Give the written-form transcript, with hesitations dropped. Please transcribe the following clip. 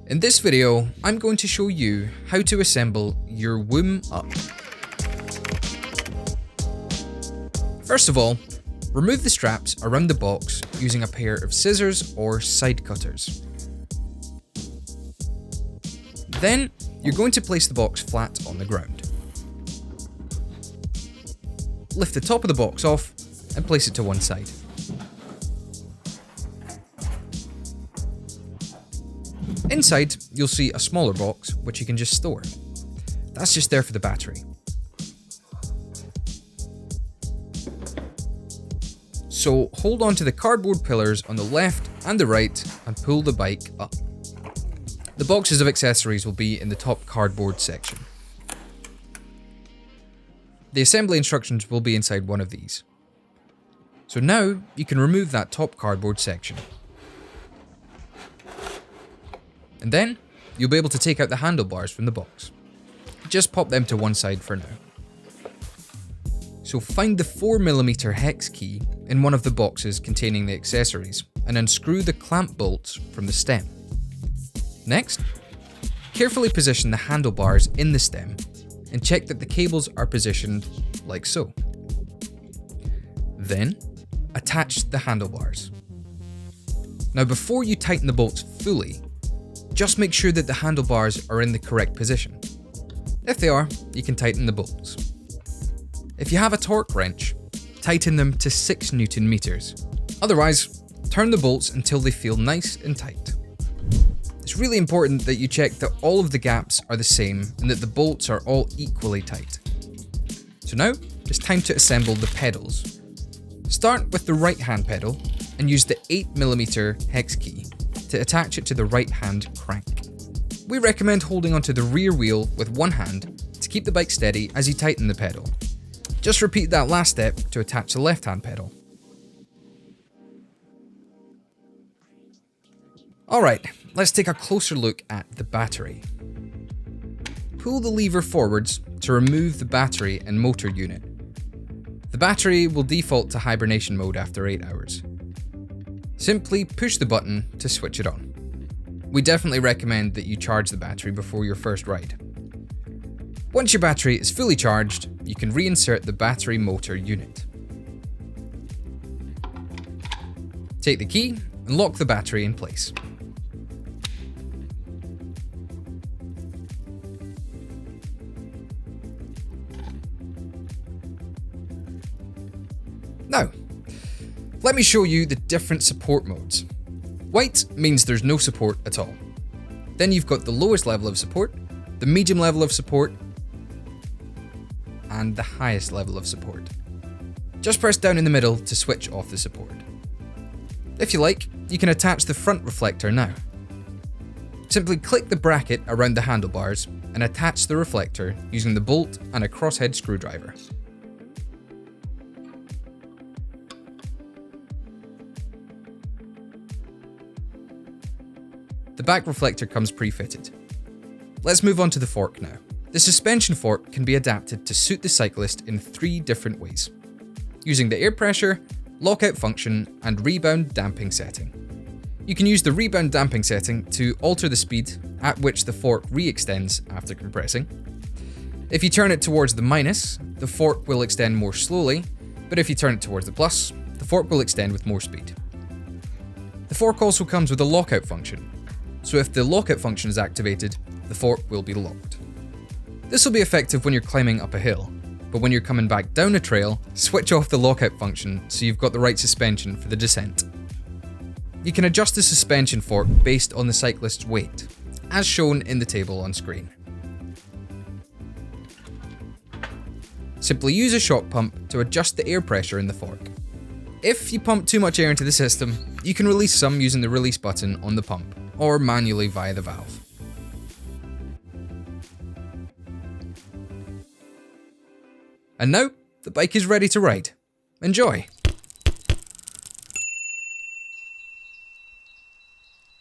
In this video, I'm going to show you how to assemble your woom up. First of all, remove the straps around the box using a pair of scissors or side cutters. Then, you're going to place the box flat on the ground. Lift the top of the box off and place it to one side. Inside, you'll see a smaller box which you can just store. That's just there for the battery. So hold on to the cardboard pillars on the left and the right and pull the bike up. The boxes of accessories will be in the top cardboard section. The assembly instructions will be inside one of these. So now you can remove that top cardboard section. And then, you'll be able to take out the handlebars from the box. Just pop them to one side for now. So find the 4mm hex key in one of the boxes containing the accessories and unscrew the clamp bolts from the stem. Next, carefully position the handlebars in the stem and check that the cables are positioned like so. Then, attach the handlebars. Now before you tighten the bolts fully, just make sure that the handlebars are in the correct position. If they are, you can tighten the bolts. If you have a torque wrench, tighten them to 6 Nm. Otherwise, turn the bolts until they feel nice and tight. It's really important that you check that all of the gaps are the same and that the bolts are all equally tight. So now, it's time to assemble the pedals. Start with the right hand pedal and use the 8mm hex key to attach it to the right hand crank. We recommend holding onto the rear wheel with one hand to keep the bike steady as you tighten the pedal. Just repeat that last step to attach the left hand pedal. Alright, let's take a closer look at the battery. Pull the lever forwards to remove the battery and motor unit. The battery will default to hibernation mode after 8 hours. Simply push the button to switch it on. We definitely recommend that you charge the battery before your first ride. Once your battery is fully charged, you can reinsert the battery motor unit. Take the key and lock the battery in place. Now, let me show you the different support modes. White means there's no support at all. Then you've got the lowest level of support, the medium level of support, and the highest level of support. Just press down in the middle to switch off the support. If you like, you can attach the front reflector now. Simply click the bracket around the handlebars and attach the reflector using the bolt and a crosshead screwdriver. The back reflector comes pre-fitted. Let's move on to the fork now. The suspension fork can be adapted to suit the cyclist in 3 different ways, using the air pressure, lockout function, and rebound damping setting. You can use the rebound damping setting to alter the speed at which the fork re-extends after compressing. If you turn it towards the minus, the fork will extend more slowly, but if you turn it towards the plus, the fork will extend with more speed. The fork also comes with a lockout function. So if the lockout function is activated, the fork will be locked. This will be effective when you're climbing up a hill, but when you're coming back down a trail, switch off the lockout function so you've got the right suspension for the descent. You can adjust the suspension fork based on the cyclist's weight, as shown in the table on screen. Simply use a shock pump to adjust the air pressure in the fork. If you pump too much air into the system, you can release some using the release button on the pump, or manually via the valve. And now, the bike is ready to ride. Enjoy!